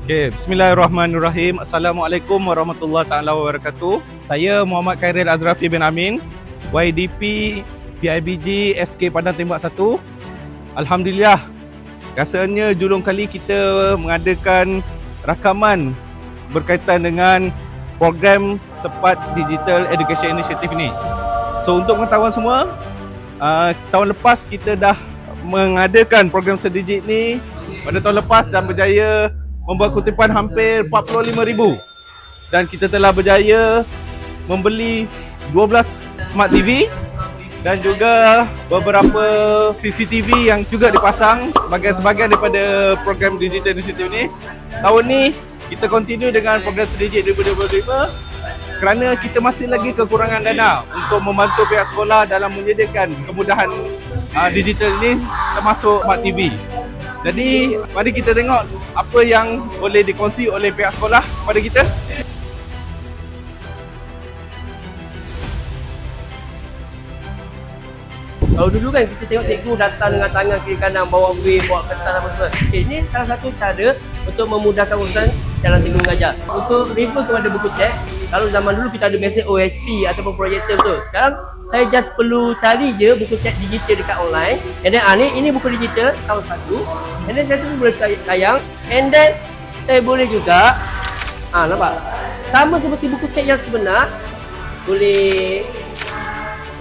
Okay, bismillahirrahmanirrahim. Assalamualaikum warahmatullahi taala wabarakatuh. Saya Muhammad Khairil Azrafi bin Amin, YDP PIBG SK Padang Tembak 1. Alhamdulillah, rasanya julung kali kita mengadakan rakaman berkaitan dengan program Sepat Digital Education Initiative ini. So untuk pengetahuan semua, tahun lepas kita dah mengadakan program sedijit ni pada tahun lepas dan berjaya membuat kutipan hampir 45,000 dan kita telah berjaya membeli 12 Smart TV dan juga beberapa CCTV yang juga dipasang sebagai sebahagian daripada program Digital Initiative ni. Tahun ni kita continue dengan program sedijit 2025 kerana kita masih lagi kekurangan dana untuk membantu pihak sekolah dalam menyediakan kemudahan digital ini termasuk Smart TV. Jadi mari kita tengok apa yang boleh dikongsi oleh pihak sekolah kepada kita. Kalau dulu kan kita tengok cikgu datang dengan tangan kiri kanan bawa wave, bawa kertas apa semua. Okay, ini salah satu cara untuk memudahkan urusan dalam cikgu mengajar. Untuk refer kepada buku cek, kalau zaman dulu kita ada mesej OSP ataupun projektor betul. Sekarang saya just perlu cari je buku cek digital dekat online. And then ini buku digital tahun 1. And then saya tu boleh tayang. And then saya boleh juga nampak? Sama seperti buku cek yang sebenar. Boleh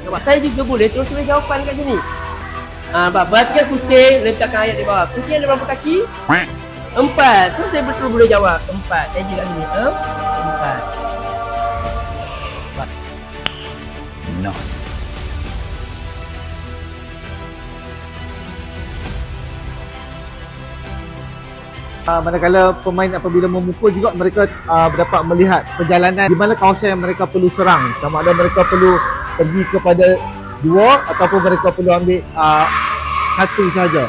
nampak? Saya juga boleh terus tulis jawapan kat sini. Nampak? Perhatikan kucing, letakkan ayat di bawah. Kucing ada berapa kaki? 4. So saya betul boleh jawab 4. Saya juga ni 4. No. Manakala pemain apabila memukul juga mereka dapat melihat perjalanan di mana kawasan yang mereka perlu serang, sama ada mereka perlu pergi kepada 2 ataupun mereka perlu ambil 1 saja.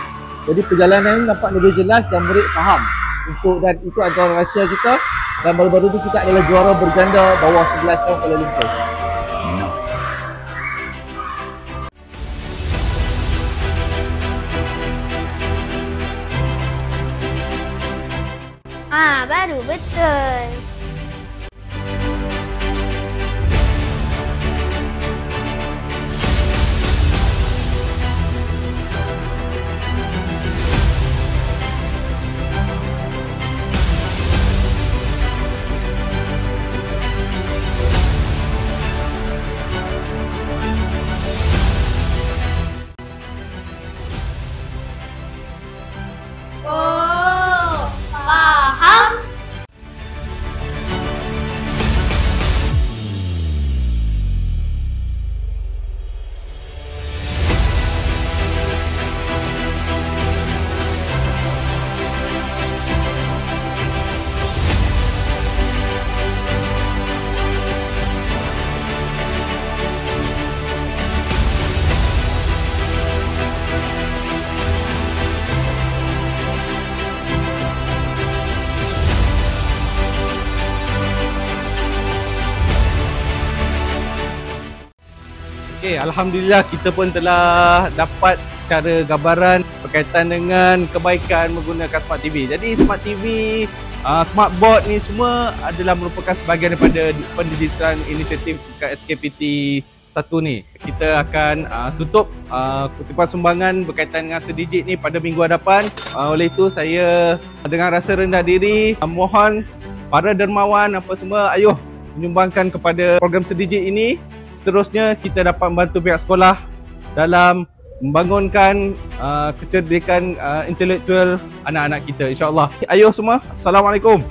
Jadi perjalanan ini nampak lebih jelas dan murid faham dan itu antara rahsia kita. Dan baru-baru ini kita adalah juara berganda bawah 11 tahun Kuala Lumpur. No. Baru betul. Okay, alhamdulillah kita pun telah dapat secara gambaran berkaitan dengan kebaikan menggunakan Smart TV. Jadi Smart TV, Smart Board ni semua adalah merupakan sebahagian daripada pendidikan inisiatif dekat SKPT 1 ni. Kita akan tutup kutipan sumbangan berkaitan dengan sedijit ni pada minggu hadapan. Oleh itu saya dengan rasa rendah diri mohon para dermawan apa semua ayuh menyumbangkan kepada program sedijit ini. Seterusnya kita dapat membantu pihak sekolah dalam membangunkan kecerdikan intelektual anak-anak kita, insya-Allah. Ayuh semua, Assalamualaikum.